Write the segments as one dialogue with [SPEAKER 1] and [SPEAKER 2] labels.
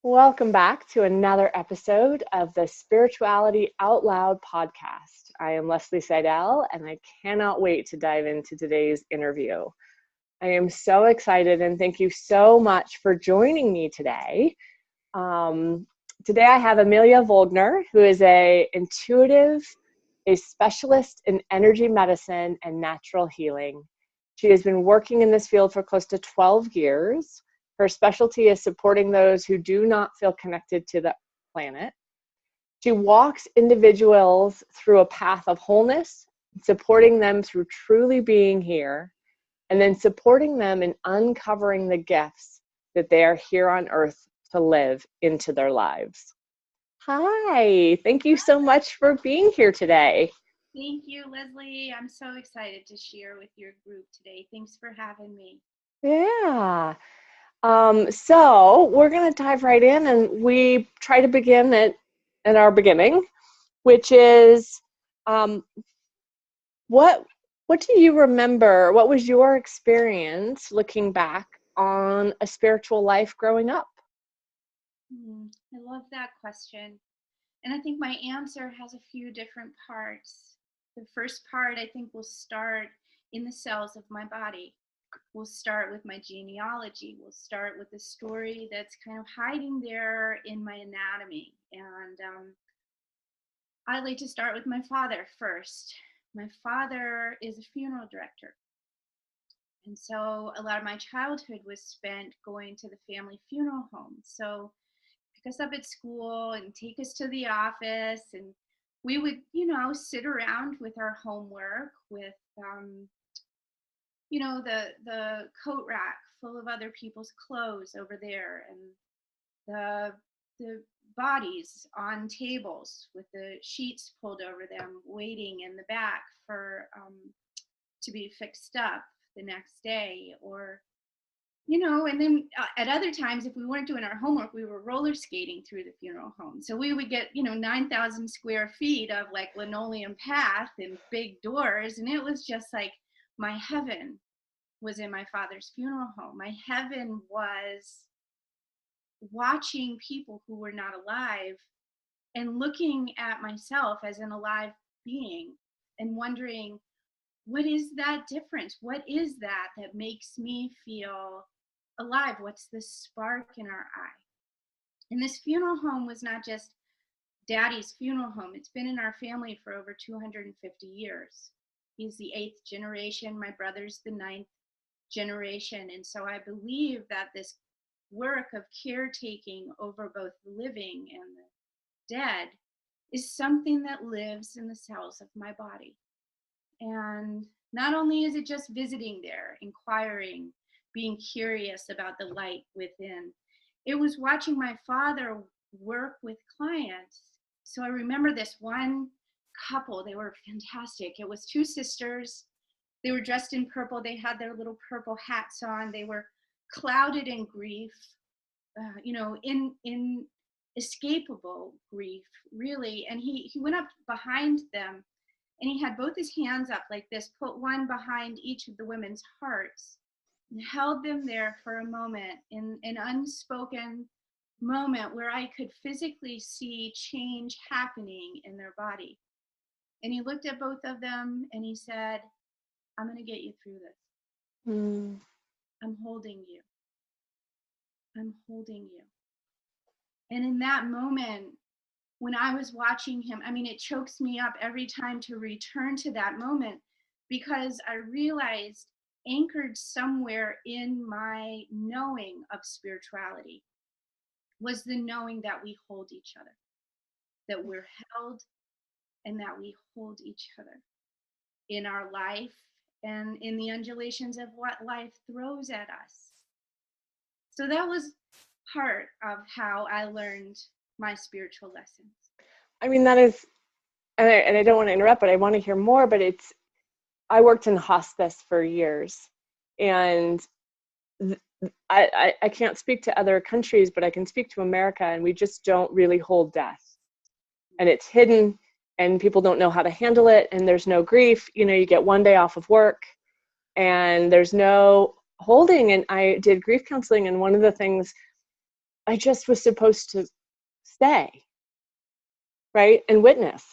[SPEAKER 1] Welcome back to another episode of the Spirituality Out Loud podcast. I am Leslie Seidel, and I cannot wait to dive into today's interview. I am so excited, and thank you so much for joining me today. Today I have Amelia Vogler, who is a specialist in energy medicine and natural healing. She has been working in this field for close to 12 years. Her specialty is supporting those who do not feel connected to the planet. She walks individuals through a path of wholeness, supporting them through truly being here, and then supporting them in uncovering the gifts that they are here on earth to live into their lives. Hi, thank you so much for being here today.
[SPEAKER 2] Thank you, Leslie. I'm so excited to share with your group today. Thanks for having me.
[SPEAKER 1] Yeah. So we're going to dive right in, and we try to begin at our beginning, which is what do you remember? What was your experience looking back on a spiritual life growing up?
[SPEAKER 2] I love that question. And I think my answer has a few different parts. The first part, I think, will start in the cells of my body. We'll start with my genealogy. We'll start with the story that's kind of hiding there in my anatomy. And I'd like to start with my father first. My father is a funeral director. And so a lot of my childhood was spent going to the family funeral home. So pick us up at school and take us to the office, and we would, sit around with our homework with, the coat rack full of other people's clothes over there, and the bodies on tables with the sheets pulled over them, waiting in the back for to be fixed up the next day, or and then at other times, if we weren't doing our homework, we were roller skating through the funeral home. So we would get 9,000 square feet of like linoleum path and big doors, and it was just like my heaven was in my father's funeral home. My heaven was watching people who were not alive and looking at myself as an alive being and wondering, what is that difference? What is that makes me feel alive? What's the spark in our eye? And this funeral home was not just Daddy's funeral home. It's been in our family for over 250 years. He's the 8th generation. My brother's the 9th generation. And so I believe that this work of caretaking over both the living and the dead is something that lives in the cells of my body. And not only is it just visiting there, inquiring, being curious about the light within, it was watching my father work with clients. So I remember this one couple, they were fantastic. It was 2 sisters. They were dressed in purple. They had their little purple hats on. They were clouded in grief, in escapable grief, really. And he went up behind them, and he had both his hands up like this, put one behind each of the women's hearts, and held them there for a moment, in an unspoken moment where I could physically see change happening in their body. And he looked at both of them and he said, I'm going to get you through this. I'm holding you. I'm holding you. And in that moment, when I was watching him, it chokes me up every time to return to that moment, because I realized, anchored somewhere in my knowing of spirituality, was the knowing that we hold each other, that we're held, and that we hold each other in our life and in the undulations of what life throws at us. So that was part of how I learned my spiritual lessons.
[SPEAKER 1] That is, and I don't want to interrupt, but I want to hear more, but I worked in hospice for years, and I can't speak to other countries, but I can speak to America, and we just don't really hold death. And it's hidden, and people don't know how to handle it, and there's no grief. You get one day off of work, and there's no holding. And I did grief counseling, and one of the things I just was supposed to stay, right? And witness.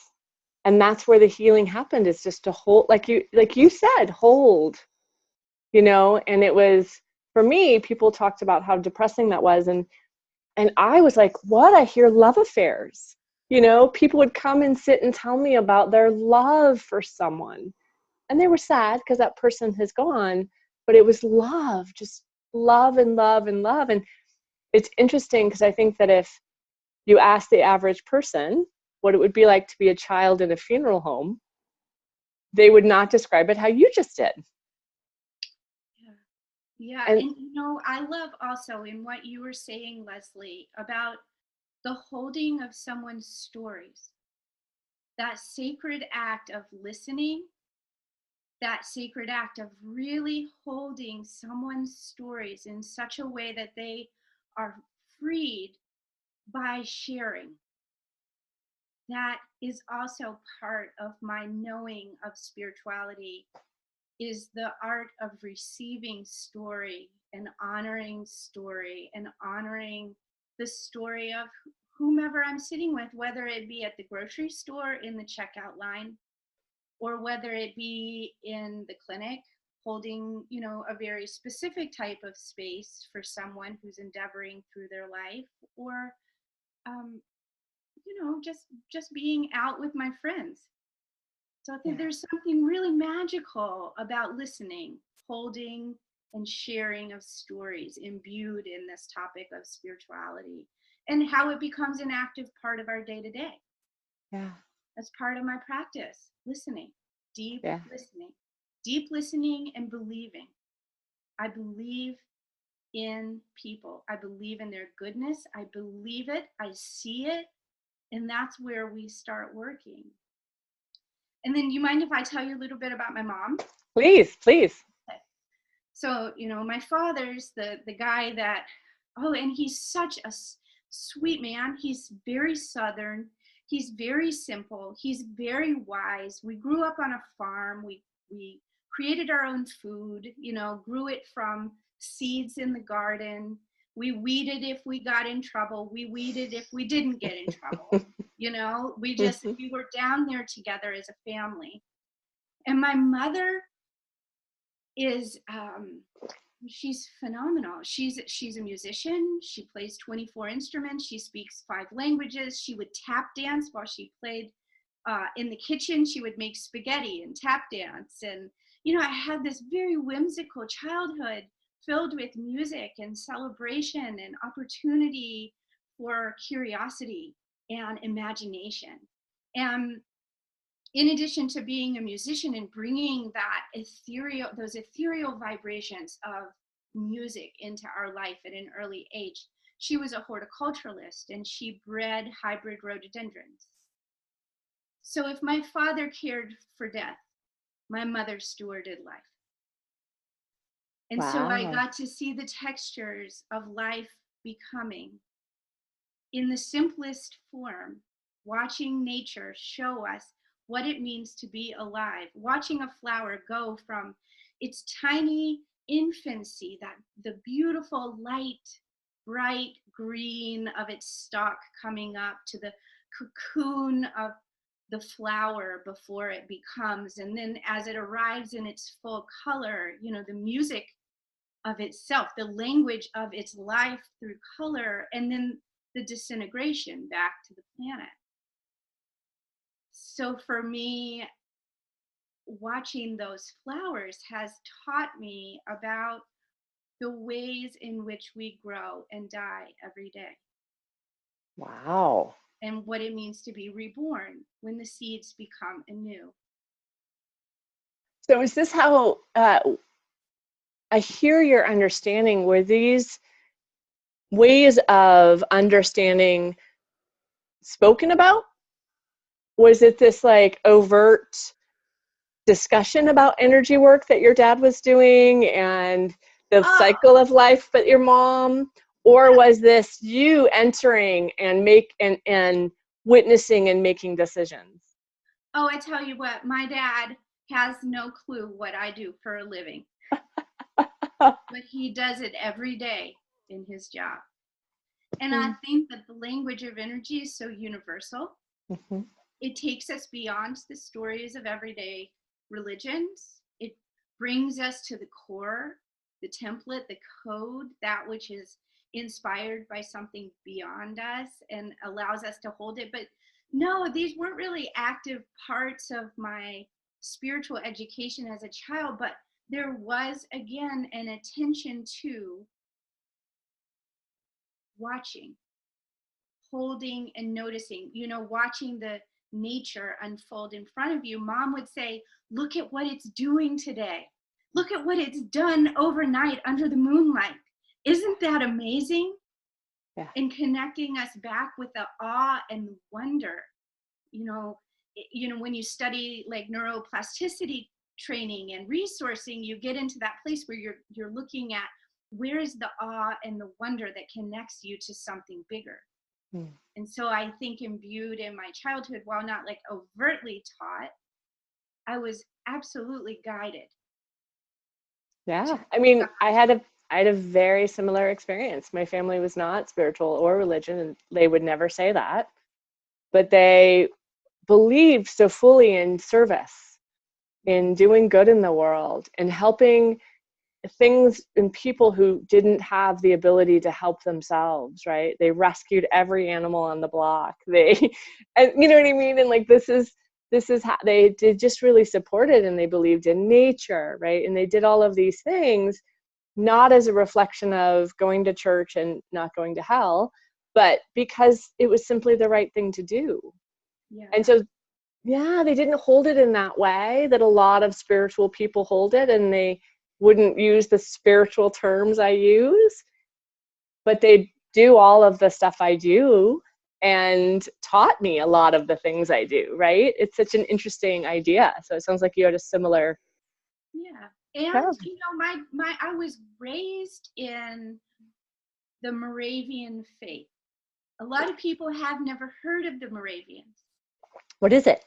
[SPEAKER 1] And that's where the healing happened, is just to hold, like you said, hold, and it was, for me, people talked about how depressing that was. And I was like, what? I hear love affairs. People would come and sit and tell me about their love for someone. And they were sad because that person has gone, but it was love, just love and love and love. And it's interesting because I think that if you ask the average person what it would be like to be a child in a funeral home, they would not describe it how you just did.
[SPEAKER 2] Yeah.
[SPEAKER 1] And
[SPEAKER 2] And I love also in what you were saying, Leslie, about the holding of someone's stories, that sacred act of listening, that sacred act of really holding someone's stories in such a way that they are freed by sharing. That is also part of my knowing of spirituality, is the art of receiving story and honoring the story of whomever I'm sitting with, whether it be at the grocery store in the checkout line, or whether it be in the clinic holding, a very specific type of space for someone who's endeavoring through their life, or just being out with my friends. So I think there's something really magical about listening, holding, and sharing of stories imbued in this topic of spirituality, and how it becomes an active part of our day to day.
[SPEAKER 1] Yeah.
[SPEAKER 2] That's part of my practice, listening, deep listening and believing. I believe in people. I believe in their goodness. I believe it. I see it. And that's where we start working. And then, you mind if I tell you a little bit about my mom?
[SPEAKER 1] Please.
[SPEAKER 2] Okay. So, my father's the guy that, and he's such a sweet man. He's very Southern. He's very simple. He's very wise. We grew up on a farm. We created our own food, grew it from seeds in the garden. We weeded if we got in trouble. We weeded if we didn't get in trouble. We were down there together as a family. And my mother is, she's phenomenal. She's a musician. She plays 24 instruments. She speaks 5 languages. She would tap dance while she played in the kitchen. She would make spaghetti and tap dance. And, I had this very whimsical childhood filled with music and celebration and opportunity for curiosity and imagination. And in addition to being a musician and bringing those ethereal vibrations of music into our life at an early age, she was a horticulturalist and she bred hybrid rhododendrons. So if my father cared for death, my mother stewarded life. And so I got to see the textures of life becoming in the simplest form, watching nature show us what it means to be alive, watching a flower go from its tiny infancy, that the beautiful light, bright green of its stalk coming up, to the cocoon of the flower before it becomes, and then as it arrives in its full color, the music of itself, the language of its life through color, and then the disintegration back to the planet. So for me, watching those flowers has taught me about the ways in which we grow and die every day.
[SPEAKER 1] Wow.
[SPEAKER 2] And what it means to be reborn when the seeds become anew.
[SPEAKER 1] So is this how I hear your understanding? Were these ways of understanding spoken about? Was it this like overt discussion about energy work that your dad was doing and the cycle of life but your mom? Or was this you entering and witnessing and making decisions?
[SPEAKER 2] Oh, I tell you what, my dad has no clue what I do for a living. But he does it every day in his job. And I think that the language of energy is so universal.
[SPEAKER 1] Mm-hmm.
[SPEAKER 2] It takes us beyond the stories of everyday religions. It brings us to the core, the template, the code, that which is inspired by something beyond us and allows us to hold it. But no, these weren't really active parts of my spiritual education as a child, but there was, again, an attention to watching, holding and noticing, watching the nature unfold in front of you. Mom would say, look at what it's doing today. Look at what it's done overnight under the moonlight. Isn't that amazing?
[SPEAKER 1] Yeah.
[SPEAKER 2] And connecting us back with the awe and wonder. When you study like neuroplasticity training and resourcing, you get into that place where you're looking at where is the awe and the wonder that connects you to something bigger. And so I think imbued in my childhood, while not like overtly taught, I was absolutely guided.
[SPEAKER 1] Yeah. I mean, I had a very similar experience. My family was not spiritual or religion, and they would never say that, but they believed so fully in service, in doing good in the world, and helping things and people who didn't have the ability to help themselves, right? They rescued every animal on the block. And you know what I mean? And like, this is how they did, just really supported, and they believed in nature, right? And they did all of these things, not as a reflection of going to church and not going to hell, but because it was simply the right thing to do.
[SPEAKER 2] Yeah.
[SPEAKER 1] And so, yeah, they didn't hold it in that way that a lot of spiritual people hold it, and they wouldn't use the spiritual terms I use, but they do all of the stuff I do and taught me a lot of the things I do, right? It's such an interesting idea. So it sounds like you had a similar.
[SPEAKER 2] Yeah. And I was raised in the Moravian faith. A lot of people have never heard of the Moravians.
[SPEAKER 1] What is it?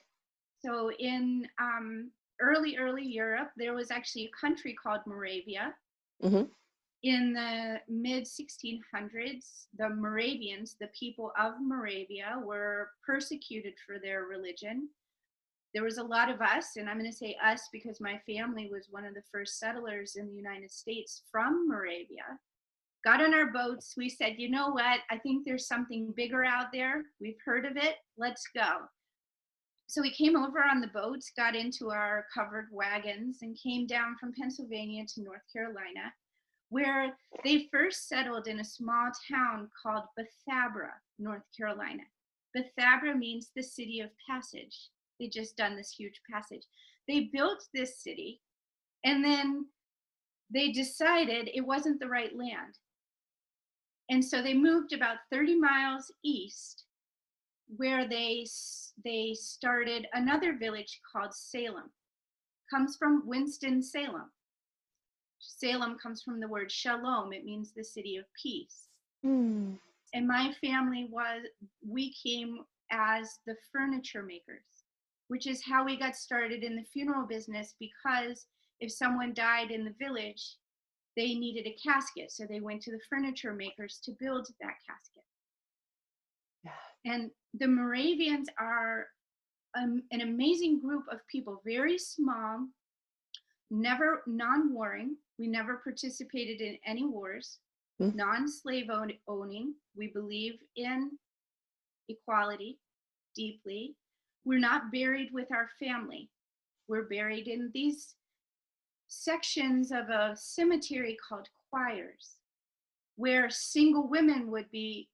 [SPEAKER 2] So in early Europe, there was actually a country called Moravia.
[SPEAKER 1] Mm-hmm.
[SPEAKER 2] In the mid 1600s, the Moravians, the people of Moravia, were persecuted for their religion. There was a lot of us, and I'm going to say us because my family was one of the first settlers in the United States from Moravia. Got on our boats. We said, you know what? I think there's something bigger out there. We've heard of it. Let's go. So we came over on the boats, got into our covered wagons, and came down from Pennsylvania to North Carolina, where they first settled in a small town called Bethabara, North Carolina. Bethabara means the city of passage. They just done this huge passage. They built this city, and then they decided it wasn't the right land. And so they moved about 30 miles east, where they started another village called Salem. Comes from Winston-Salem. Salem comes from the word shalom. It means the city of peace. And my family we came as the furniture makers, which is how we got started in the funeral business, because if someone died in the village, they needed a casket. So they went to the furniture makers to build that casket. Yeah. And the Moravians are an amazing group of people, very small, never non-warring. We never participated in any wars, non-slave owning. We believe in equality deeply. We're not buried with our family. We're buried in these sections of a cemetery called choirs, where single women would be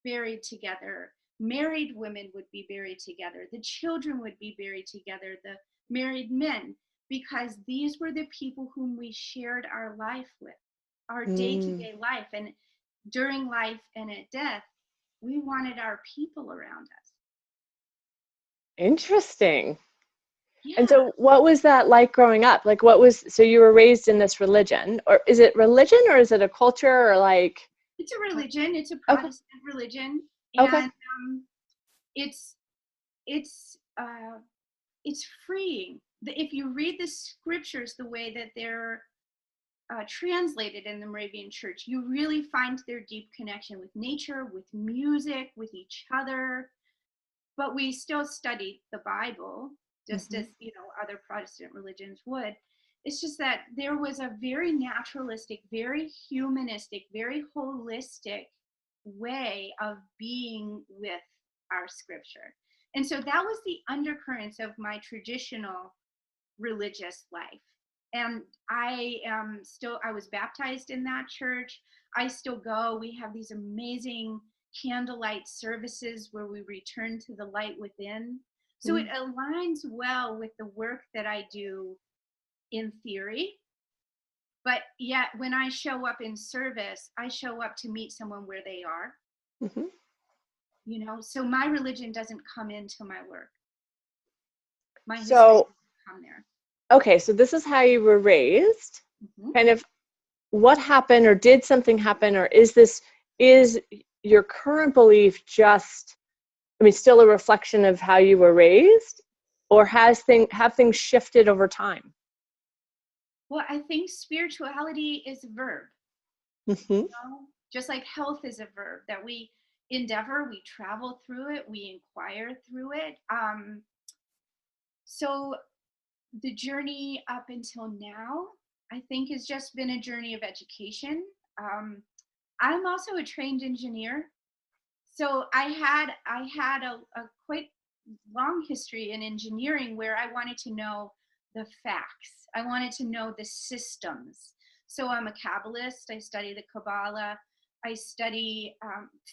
[SPEAKER 2] buried together, married women would be buried together, the children would be buried together, the married men, because these were the people whom we shared our life with, our day-to-day life. And during life and at death, we wanted our people around us.
[SPEAKER 1] Interesting.
[SPEAKER 2] Yeah.
[SPEAKER 1] And so what was that like growing up? Like, so you were raised in this religion, or is it religion, or is it a culture, or like?
[SPEAKER 2] It's a religion. It's a Protestant religion. And it's freeing. If you read the scriptures the way that they're translated in the Moravian Church, you really find their deep connection with nature, with music, with each other. But we still study the Bible, just as other Protestant religions would. It's just that there was a very naturalistic, very humanistic, very holistic way of being with our scripture. And so that was the undercurrents of my traditional religious life. And I was baptized in that church. I still go. We have these amazing candlelight services where we return to the light within. So it aligns well with the work that I do in theory. But yet when I show up in service, I show up to meet someone where they are. So my religion doesn't come into my work. My history doesn't come there.
[SPEAKER 1] Okay, so this is how you were raised. Kind of what happened, or did something happen, or is your current belief just, still a reflection of how you were raised, or have things shifted over time?
[SPEAKER 2] Well, I think spirituality is a verb. Just like health is a verb that we endeavor, we travel through it, we inquire through it. So the journey up until now, I think, has just been a journey of education. I'm also a trained engineer. So I had a quite long history in engineering where I wanted to know the facts. I wanted to know the systems. So I'm a Kabbalist. I study the Kabbalah. I study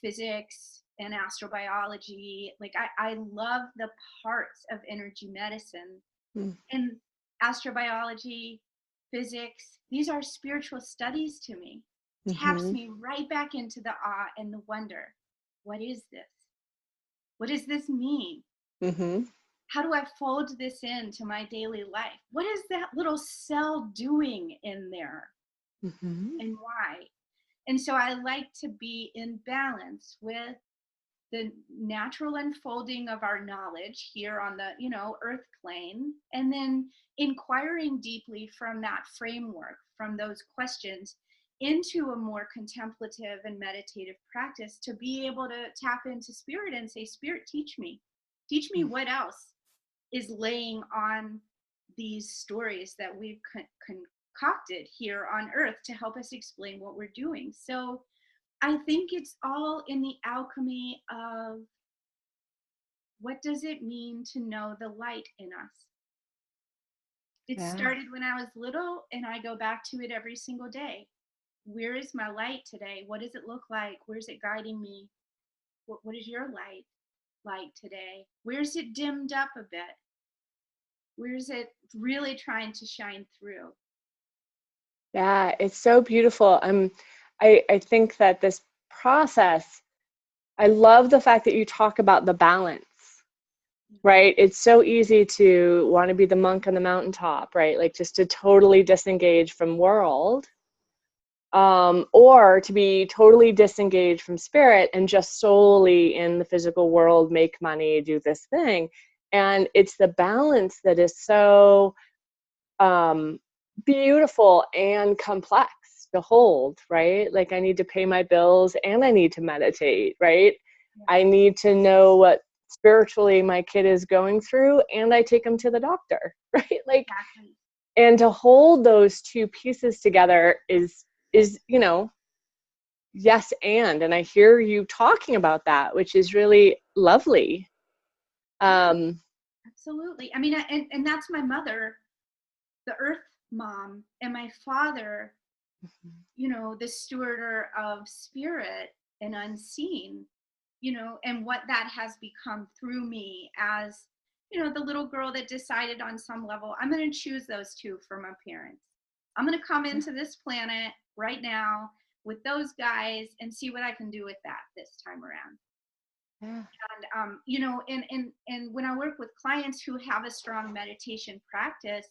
[SPEAKER 2] physics and astrobiology. Like I love the parts of energy medicine. And astrobiology, physics, these are spiritual studies to me. Taps me right back into the awe and the wonder. What is this? What does this mean? How do I fold this into my daily life? What is that little cell doing in there? And why? And so I like to be in balance with the natural unfolding of our knowledge here on the, earth plane, and then inquiring deeply from that framework, from those questions, into a more contemplative and meditative practice to be able to tap into spirit and say, Spirit, teach me what else is laying on these stories that we've concocted here on earth to help us explain what we're doing. So I think it's all in the alchemy of what does it mean to know the light in us? It started when I was little, and I go back to it every single day. Where is my light today? What does it look like? Where's it guiding me? What is your light like today? Where's it dimmed up a bit? Where's it really trying to shine through?
[SPEAKER 1] Yeah, it's so beautiful. I think that this process, I love the fact that you talk about the balance, right? It's so easy to want to be the monk on the mountaintop, right? Like just to totally disengage from world, or to be totally disengaged from spirit and just solely in the physical world, make money, do this thing. And it's the balance that is so beautiful and complex to hold, right? Like I need to pay my bills and I need to meditate, right? I need to know what spiritually my kid is going through and I take them to the doctor, right? Like, and to hold those two pieces together is yes, and I hear you talking about that, which is really lovely.
[SPEAKER 2] Absolutely. I mean, and that's my mother, the earth mom, and my father, the stewarder of spirit and unseen, and what that has become through me as, the little girl that decided on some level, I'm going to choose those two for my parents. I'm going to come into this planet right now with those guys and see what I can do with that this time around. And and when I work with clients who have a strong meditation practice,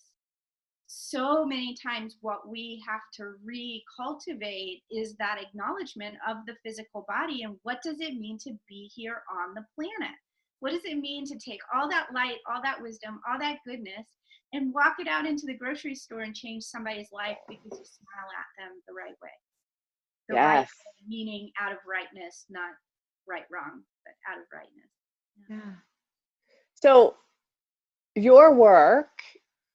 [SPEAKER 2] so many times what we have to recultivate is that acknowledgement of the physical body and what does it mean to be here on the planet. What does it mean to take all that light, all that wisdom, all that goodness, and walk it out into the grocery store and change somebody's life because you smile at them the right way? The right
[SPEAKER 1] Yes.
[SPEAKER 2] way, meaning out of rightness, not right, wrong, but out of rightness.
[SPEAKER 1] Yeah. So your work,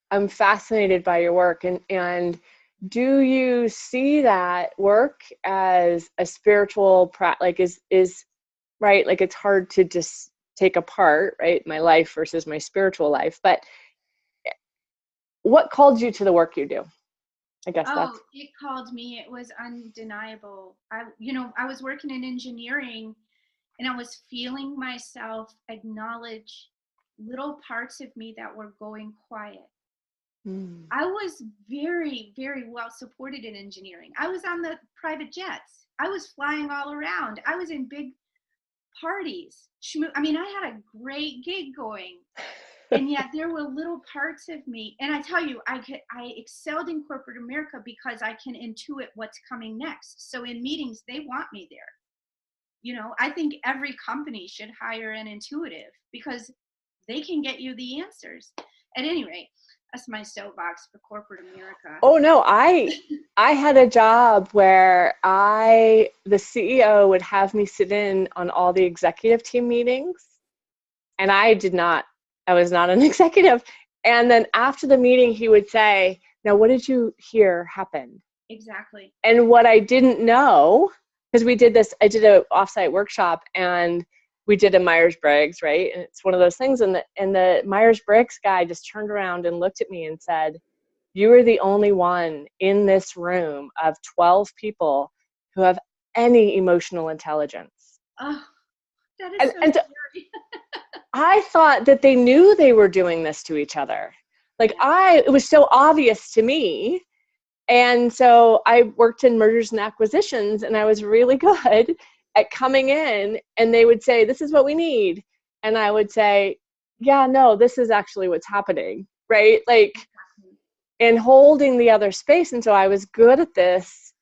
[SPEAKER 1] I'm fascinated by your work, and do you see that work as a spiritual practice? Is right, like it's hard to just take apart, right, my life versus my spiritual life, but what called you to the work you do? I guess
[SPEAKER 2] Oh,
[SPEAKER 1] that's
[SPEAKER 2] it called me. It was undeniable. I was working in engineering, and I was feeling myself acknowledge little parts of me that were going quiet. I was very, very well supported in engineering. I was on the private jets. I was flying all around. I was in big parties. I mean, I had a great gig going. And yet there were little parts of me. And I tell you, I excelled in corporate America because I can intuit what's coming next. So in meetings, they want me there. You know, I think every company should hire an intuitive because they can get you the answers. At any rate, that's my soapbox for corporate America.
[SPEAKER 1] Oh no, I had a job where the CEO would have me sit in on all the executive team meetings, and I was not an executive. And then after the meeting, he would say, "Now, what did you hear happened?"
[SPEAKER 2] Exactly.
[SPEAKER 1] And what I didn't know, because I did an offsite workshop, and we did a Myers-Briggs, right? And it's one of those things, and the Myers-Briggs guy just turned around and looked at me and said, "You are the only one in this room of 12 people who have any emotional intelligence."
[SPEAKER 2] Oh, that is so
[SPEAKER 1] And
[SPEAKER 2] scary.
[SPEAKER 1] I thought that they knew they were doing this to each other. Like
[SPEAKER 2] Yeah.
[SPEAKER 1] it was so obvious to me. And so I worked in mergers and acquisitions, and I was really good at coming in, and they would say, "This is what we need." And I would say, "Yeah, no, this is actually what's happening." Right? Like, and holding the other space. And so I was good at this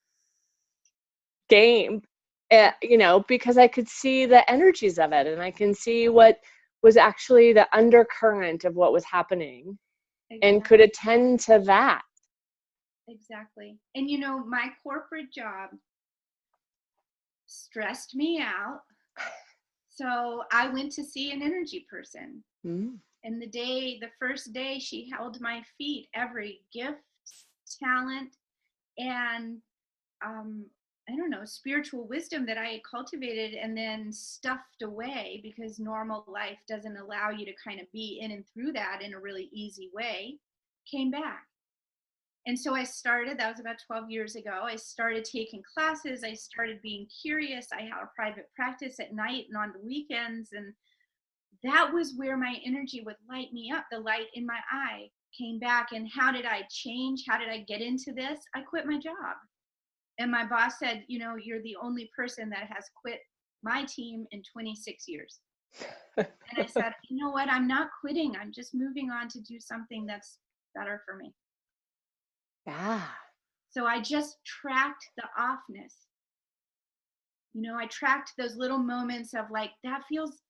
[SPEAKER 1] game, because I could see the energies of it, and I can see what was actually the undercurrent of what was happening, and
[SPEAKER 2] Exactly.
[SPEAKER 1] could attend to that.
[SPEAKER 2] Exactly. And my corporate job stressed me out. So I went to see an energy person.
[SPEAKER 1] Mm.
[SPEAKER 2] And the first day, she held my feet, every gift, talent, and I don't know, spiritual wisdom that I had cultivated and then stuffed away because normal life doesn't allow you to kind of be in and through that in a really easy way, came back. And so that was about 12 years ago. I started taking classes. I started being curious. I had a private practice at night and on the weekends. And that was where my energy would light me up. The light in my eye came back. And how did I change? How did I get into this? I quit my job. And my boss said, "You're the only person that has quit my team in 26 years. And I said, "You know what? I'm not quitting. I'm just moving on to do something that's better for me."
[SPEAKER 1] Yeah.
[SPEAKER 2] So I just tracked the offness. I tracked those little moments of like, that feels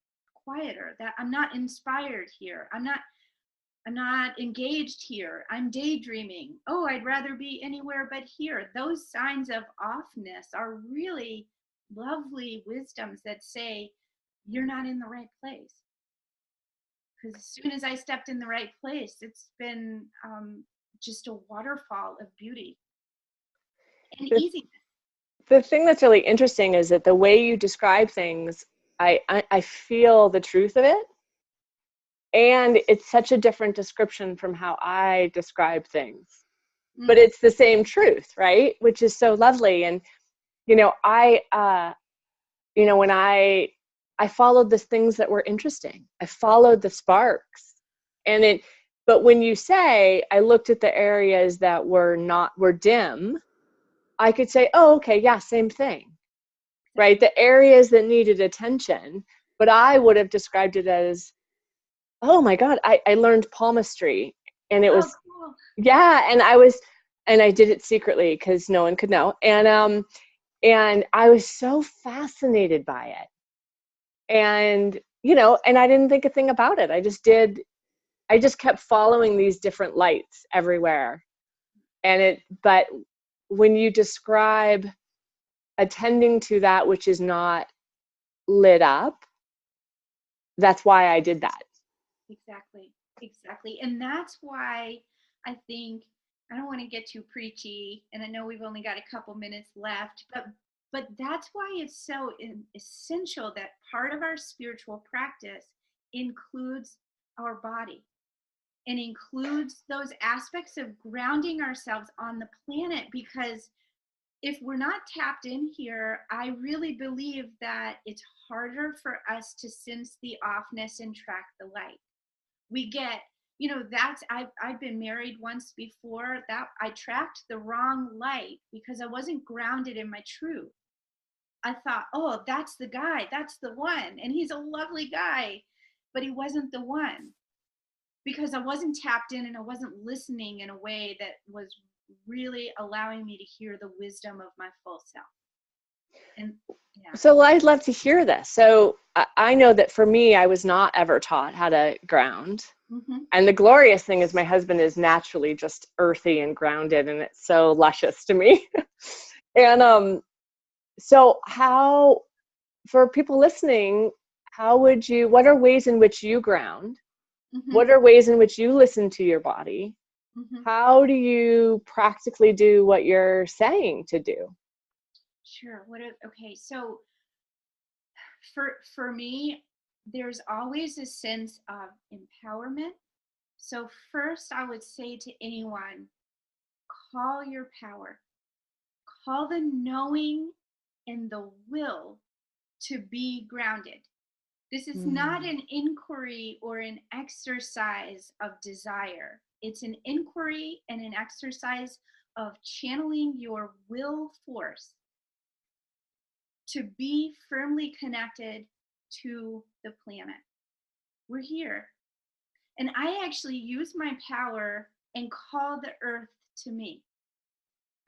[SPEAKER 2] quieter, that I'm not inspired here. I'm not engaged here. I'm daydreaming. Oh, I'd rather be anywhere but here. Those signs of offness are really lovely wisdoms that say you're not in the right place. Because as soon as I stepped in the right place, it's been just a waterfall of beauty and
[SPEAKER 1] The,
[SPEAKER 2] easiness.
[SPEAKER 1] the thing that's really interesting is that the way you describe things, I feel the truth of it. And it's such a different description from how I describe things. But it's the same truth, right? Which is so lovely. And, when I followed the things that were interesting. I followed the sparks. But when you say I looked at the areas that were dim, I could say, "Oh, okay, yeah, same thing." Right? The areas that needed attention, but I would have described it as, "Oh my God, I learned palmistry." And it was,
[SPEAKER 2] Cool.
[SPEAKER 1] yeah, and I did it secretly because no one could know. And I was so fascinated by it. And, and I didn't think a thing about it. I just kept following these different lights everywhere. But when you describe attending to that which is not lit up, that's why I did that.
[SPEAKER 2] Exactly. And that's why I think, I don't want to get too preachy, and I know we've only got a couple minutes left, but that's why it's so essential that part of our spiritual practice includes our body and includes those aspects of grounding ourselves on the planet, because if we're not tapped in here, I really believe that it's harder for us to sense the offness and track the light. We get, I've been married once before, that I tracked the wrong light because I wasn't grounded in my truth. I thought, oh, that's the guy, that's the one, and he's a lovely guy, but he wasn't the one, because I wasn't tapped in and I wasn't listening in a way that was really allowing me to hear the wisdom of my full self. And yeah.
[SPEAKER 1] So I'd love to hear this. So I know that for me, I was not ever taught how to ground.
[SPEAKER 2] Mm-hmm.
[SPEAKER 1] And the glorious thing is my husband is naturally just earthy and grounded, and it's so luscious to me. And so how, for people listening, what are ways in which you ground?
[SPEAKER 2] Mm-hmm.
[SPEAKER 1] What are ways in which you listen to your body?
[SPEAKER 2] Mm-hmm.
[SPEAKER 1] How do you practically do what you're saying to do?
[SPEAKER 2] Sure. Okay. So for me, there's always a sense of empowerment. So first, I would say to anyone, call your power, call the knowing and the will to be grounded. This is not an inquiry or an exercise of desire. It's an inquiry and an exercise of channeling your will force to be firmly connected to the planet. We're here. And I actually use my power and call the earth to me.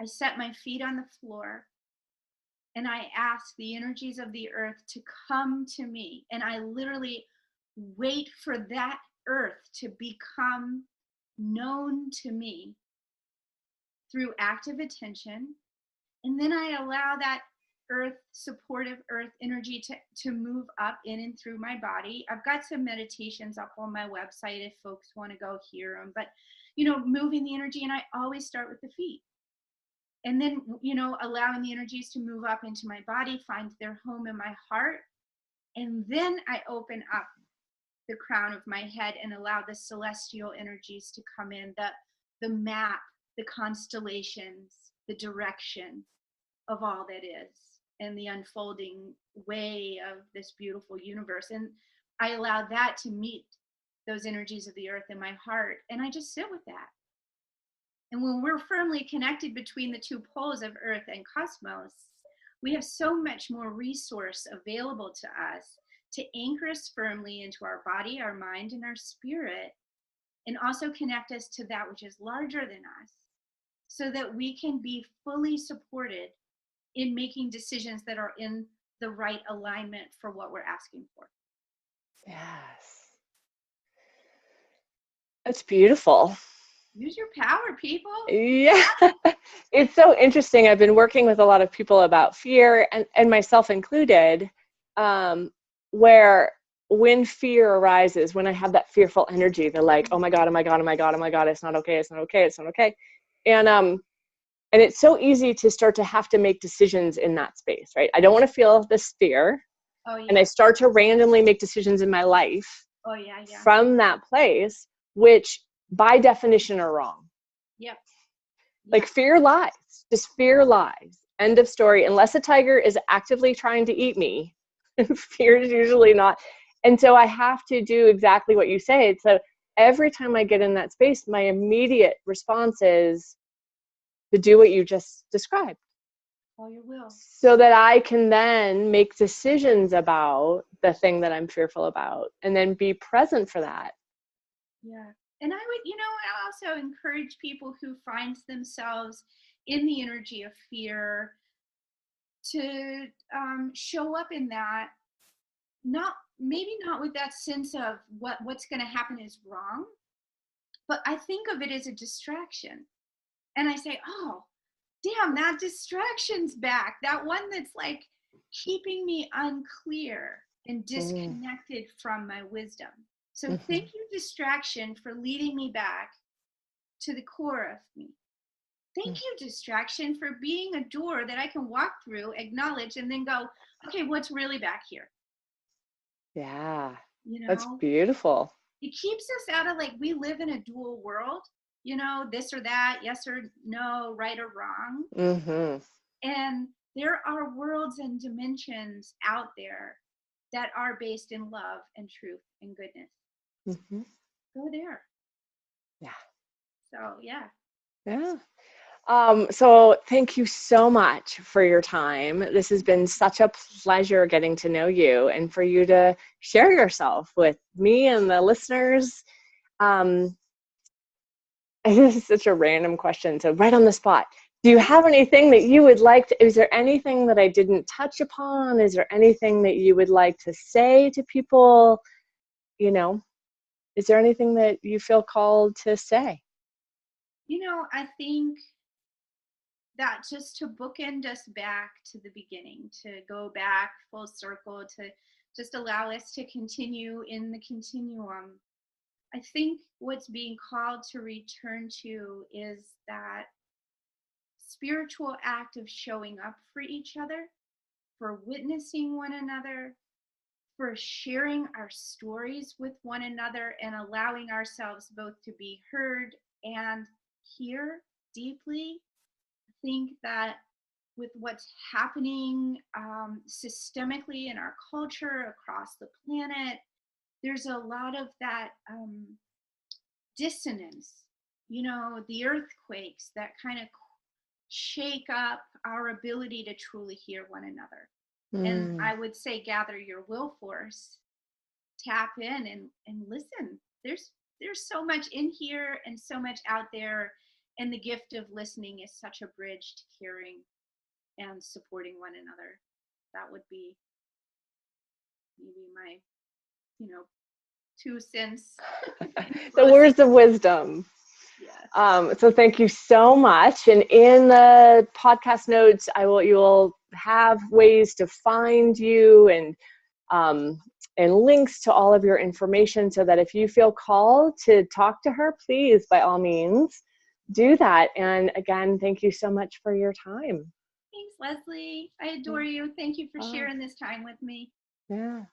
[SPEAKER 2] I set my feet on the floor and I ask the energies of the earth to come to me. And I literally wait for that earth to become known to me through active attention. And then I allow that supportive earth energy to move up in and through my body. I've got some meditations up on my website if folks want to go hear them, but moving the energy, and I always start with the feet. And then, allowing the energies to move up into my body, find their home in my heart. And then I open up the crown of my head and allow the celestial energies to come in, the map, the constellations, the direction of all that is, and the unfolding way of this beautiful universe. And I allow that to meet those energies of the earth in my heart. And I just sit with that. And when we're firmly connected between the two poles of earth and cosmos, we have so much more resource available to us to anchor us firmly into our body, our mind, and our spirit, and also connect us to that which is larger than us, so that we can be fully supported in making decisions that are in the right alignment for what we're asking for.
[SPEAKER 1] Yes. That's beautiful.
[SPEAKER 2] Use your power, people.
[SPEAKER 1] Yeah. It's so interesting. I've been working with a lot of people about fear, and myself included, where when fear arises, when I have that fearful energy, they're like, oh my God, oh my God, oh my God, oh my God, it's not okay, it's not okay, it's not okay. And it's so easy to start to have to make decisions in that space, right? I don't want to feel this fear.
[SPEAKER 2] Oh, yeah.
[SPEAKER 1] And I start to randomly make decisions in my life from that place, which by definition are wrong.
[SPEAKER 2] Yep.
[SPEAKER 1] Like fear lies, just fear lies. End of story. Unless a tiger is actively trying to eat me, fear is usually not. And so I have to do exactly what you say. So every time I get in that space, my immediate response is to do what you just described.
[SPEAKER 2] All your will.
[SPEAKER 1] So that I can then make decisions about the thing that I'm fearful about, and then be present for that.
[SPEAKER 2] Yeah. And I would, I also encourage people who find themselves in the energy of fear to show up in that maybe not with that sense of what's going to happen is wrong, but I think of it as a distraction. And I say, oh, damn, that distraction's back. That one that's like keeping me unclear and disconnected from my wisdom. So thank you, distraction, for leading me back to the core of me. Thank you, distraction, for being a door that I can walk through, acknowledge, and then go, okay, what's really back here?
[SPEAKER 1] Yeah,
[SPEAKER 2] You know,
[SPEAKER 1] that's beautiful.
[SPEAKER 2] It keeps us out of, like, we live in a dual world, you know, this or that, yes or no, right or wrong. And there are worlds and dimensions out there that are based in love and truth and goodness. Go there.
[SPEAKER 1] Yeah.
[SPEAKER 2] So, yeah.
[SPEAKER 1] Yeah. So thank you so much for your time. This has been such a pleasure getting to know you and for you to share yourself with me and the listeners. This is such a random question, so right on the spot. Do you have anything that you would like to, is there anything that I didn't touch upon? Is there anything that you would like to say to people? You know, is there anything that you feel called to say?
[SPEAKER 2] You know, I think that just to bookend us back to the beginning, to go back full circle, to just allow us to continue in the continuum. I think what's being called to return to is that spiritual act of showing up for each other, for witnessing one another, for sharing our stories with one another, and allowing ourselves both to be heard and hear deeply. I think that with what's happening systemically in our culture across the planet, there's a lot of that dissonance, you know, the earthquakes that kind of shake up our ability to truly hear one another. And I would say, gather your will force, tap in and listen. There's so much in here and so much out there. And the gift of listening is such a bridge to caring and supporting one another. That would be maybe my, 2 cents.
[SPEAKER 1] The words of wisdom.
[SPEAKER 2] Yes.
[SPEAKER 1] So thank you so much. And in the podcast notes, you will have ways to find you and links to all of your information, so that if you feel called to talk to her, please, by all means, do that. And again, thank you so much for your time.
[SPEAKER 2] Thanks, Leslie. I adore you. Thank you for sharing this time with me.
[SPEAKER 1] Yeah.